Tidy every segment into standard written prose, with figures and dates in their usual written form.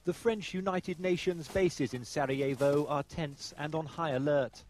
The French United Nations bases in Sarajevo are tense and on high alert.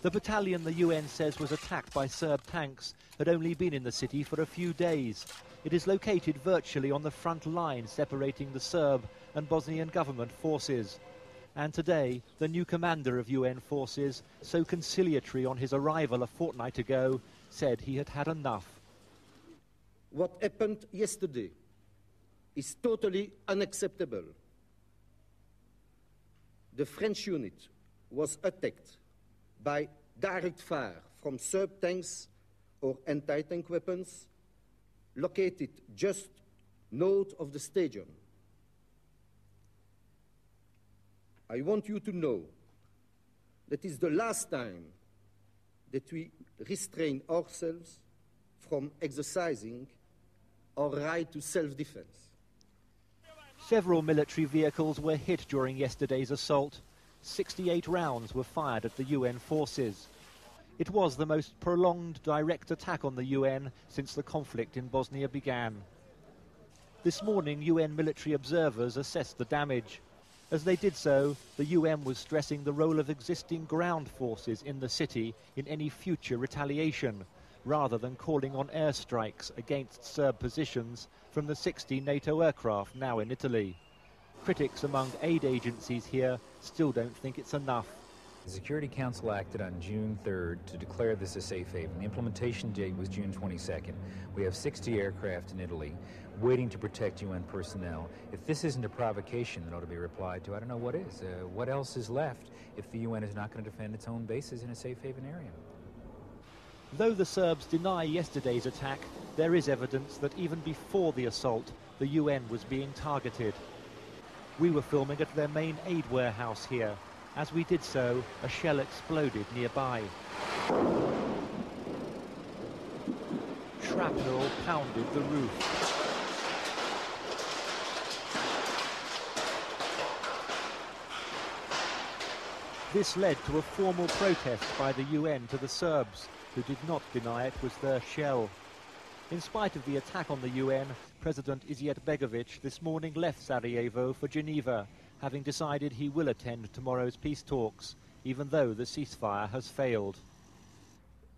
The battalion the UN says was attacked by Serb tanks had only been in the city for a few days. It is located virtually on the front line separating the Serb and Bosnian government forces. And today, the new commander of UN forces, so conciliatory on his arrival a fortnight ago, said he had had enough. What happened yesterday is totally unacceptable. The French unit was attacked by direct fire from Serb tanks or anti-tank weapons located just north of the stadium. I want you to know that is the last time that we restrain ourselves from exercising our right to self-defense. Several military vehicles were hit during yesterday's assault. 68 rounds were fired at the UN forces. It was the most prolonged direct attack on the UN since the conflict in Bosnia began. This morning, UN military observers assessed the damage. As they did so, the UN was stressing the role of existing ground forces in the city in any future retaliation, rather than calling on airstrikes against Serb positions from the 60 NATO aircraft now in Italy. Critics among aid agencies here still don't think it's enough. The Security Council acted on June 3rd to declare this a safe haven. The implementation date was June 22nd. We have 60 aircraft in Italy waiting to protect UN personnel. If this isn't a provocation that ought to be replied to, I don't know what is. What else is left if the UN is not going to defend its own bases in a safe haven area? Though the Serbs deny yesterday's attack, there is evidence that even before the assault, the UN was being targeted. We were filming at their main aid warehouse here. As we did so, a shell exploded nearby. Shrapnel pounded the roof. This led to a formal protest by the UN to the Serbs, who did not deny it was their shell. In spite of the attack on the UN, President Izetbegovic this morning left Sarajevo for Geneva, having decided he will attend tomorrow's peace talks, even though the ceasefire has failed.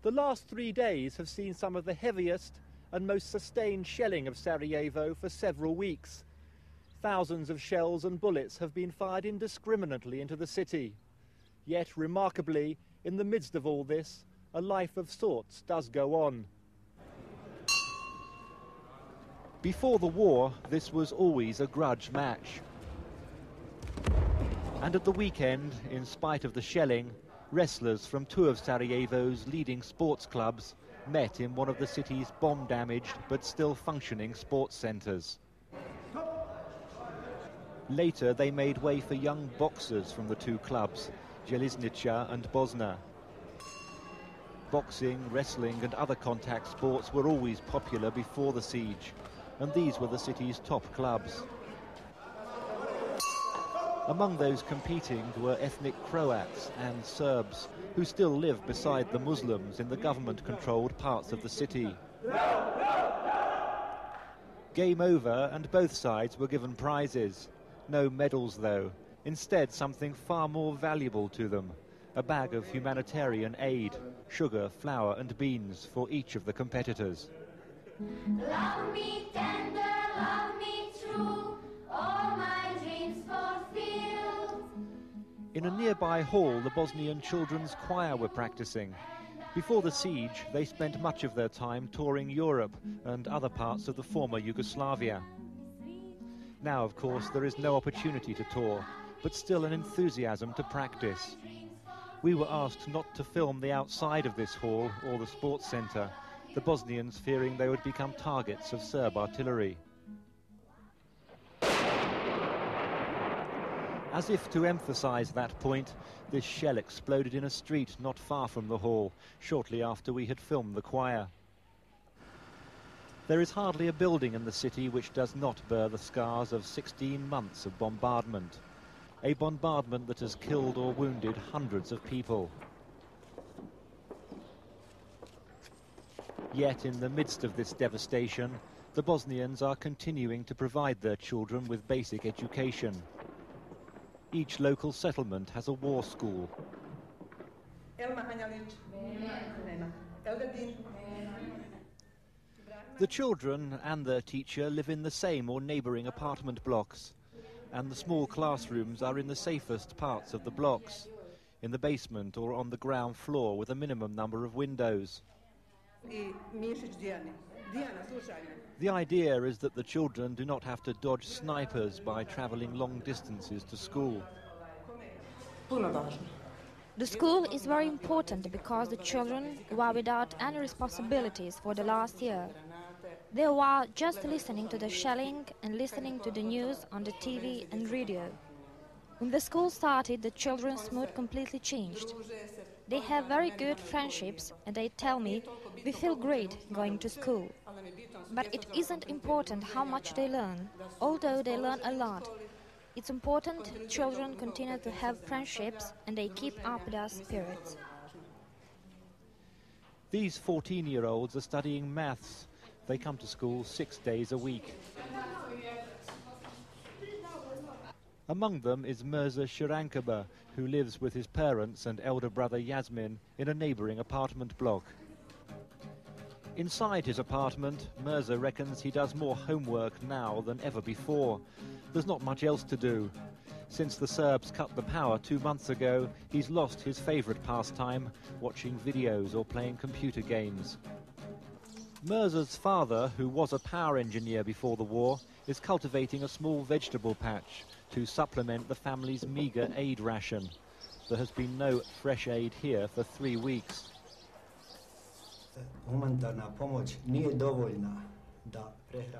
The last 3 days have seen some of the heaviest and most sustained shelling of Sarajevo for several weeks. Thousands of shells and bullets have been fired indiscriminately into the city. Yet, remarkably, in the midst of all this, a life of sorts does go on. Before the war, this was always a grudge match. And at the weekend, in spite of the shelling, wrestlers from two of Sarajevo's leading sports clubs met in one of the city's bomb-damaged but still functioning sports centres. Later, they made way for young boxers from the two clubs, Željeznica and Bosna. Boxing, wrestling and other contact sports were always popular before the siege, and these were the city's top clubs. Among those competing were ethnic Croats and Serbs, who still live beside the Muslims in the government-controlled parts of the city. Game over, and both sides were given prizes. No medals, though. Instead, something far more valuable to them. A bag of humanitarian aid, sugar, flour and beans for each of the competitors. Love me tender, love me true, all my dreams fulfilled. In a nearby hall, the Bosnian children's choir were practicing. Before the siege, they spent much of their time touring Europe and other parts of the former Yugoslavia. Now, of course, there is no opportunity to tour, but still an enthusiasm to practice. We were asked not to film the outside of this hall or the sports centre, the Bosnians fearing they would become targets of Serb artillery. As if to emphasise that point, this shell exploded in a street not far from the hall, shortly after we had filmed the choir. There is hardly a building in the city which does not bear the scars of 16 months of bombardment. A bombardment that has killed or wounded hundreds of people. Yet in the midst of this devastation, the Bosnians are continuing to provide their children with basic education. Each local settlement has a war school. The children and their teacher live in the same or neighbouring apartment blocks, and the small classrooms are in the safest parts of the blocks, in the basement or on the ground floor with a minimum number of windows. The idea is that the children do not have to dodge snipers by travelling long distances to school. The school is very important because the children were without any responsibilities for the last year. They were just listening to the shelling and listening to the news on the TV and radio. When the school started, the children's mood completely changed. They have very good friendships and they tell me, we feel great going to school. But it isn't important how much they learn, although they learn a lot. It's important children continue to have friendships and they keep up their spirits. These 14-year-olds are studying maths. They come to school 6 days a week. Among them is Mirza Shirankaba, who lives with his parents and elder brother Yasmin in a neighbouring apartment block. Inside his apartment, Mirza reckons he does more homework now than ever before. There's not much else to do. Since the Serbs cut the power 2 months ago, he's lost his favourite pastime, watching videos or playing computer games. Mirza's father, who was a power engineer before the war, is cultivating a small vegetable patch to supplement the family's meagre aid ration. There has been no fresh aid here for 3 weeks.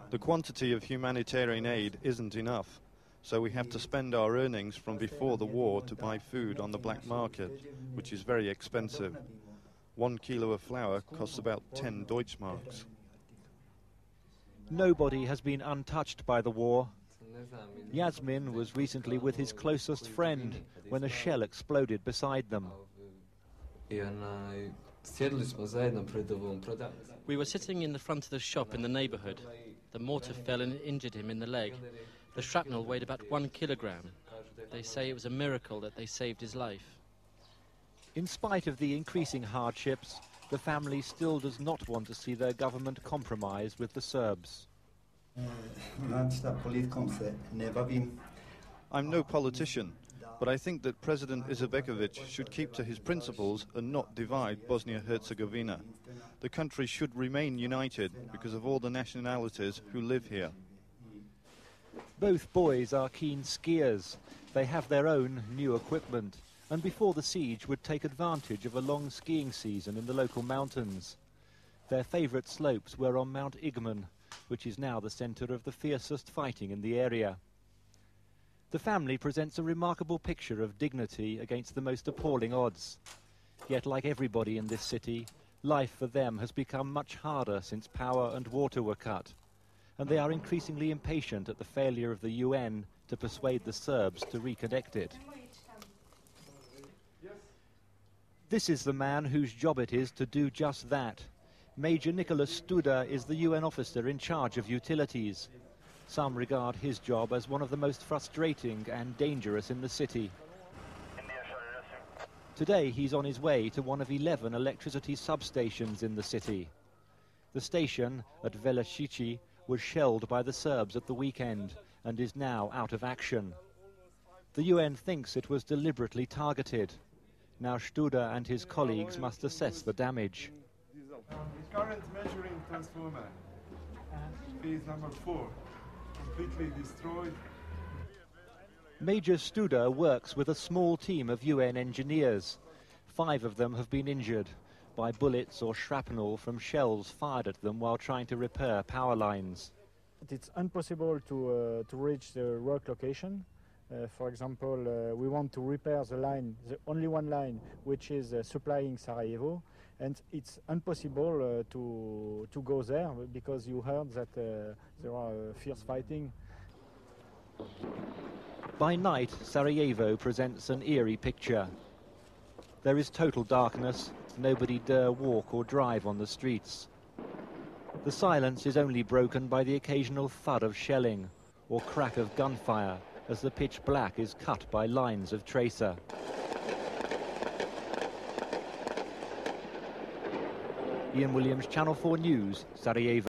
The quantity of humanitarian aid isn't enough, so we have to spend our earnings from before the war to buy food on the black market, which is very expensive. 1 kilo of flour costs about 10 Deutschmarks. Nobody has been untouched by the war. Yasmin was recently with his closest friend when a shell exploded beside them. We were sitting in the front of the shop in the neighbourhood. The mortar fell and injured him in the leg. The shrapnel weighed about 1 kilogram. They say it was a miracle that they saved his life. In spite of the increasing hardships, the family still does not want to see their government compromise with the Serbs. I'm no politician, but I think that President Izetbegovic should keep to his principles and not divide Bosnia-Herzegovina. The country should remain united because of all the nationalities who live here. Both boys are keen skiers. They have their own new equipment, and before the siege would take advantage of a long skiing season in the local mountains. Their favourite slopes were on Mount Igman, which is now the centre of the fiercest fighting in the area. The family presents a remarkable picture of dignity against the most appalling odds. Yet, like everybody in this city, life for them has become much harder since power and water were cut, and they are increasingly impatient at the failure of the UN to persuade the Serbs to reconnect it. This is the man whose job it is to do just that. Major Nicholas Studa is the UN officer in charge of utilities. Some regard his job as one of the most frustrating and dangerous in the city. Today he's on his way to one of 11 electricity substations in the city. The station at Velesici was shelled by the Serbs at the weekend and is now out of action. The UN thinks it was deliberately targeted. Now Studa and his colleagues must assess the damage. The current measuring transformer, phase number 4, completely destroyed. Major Studa works with a small team of UN engineers. 5 of them have been injured by bullets or shrapnel from shells fired at them while trying to repair power lines. It's impossible to reach the work location. For example, we want to repair the line, the only one line, which is supplying Sarajevo, and it's impossible to go there because you heard that there are fierce fighting. By night, Sarajevo presents an eerie picture. There is total darkness. Nobody dare walk or drive on the streets. The silence is only broken by the occasional thud of shelling or crack of gunfire as the pitch black is cut by lines of tracer. Ian Williams, Channel 4 News, Sarajevo.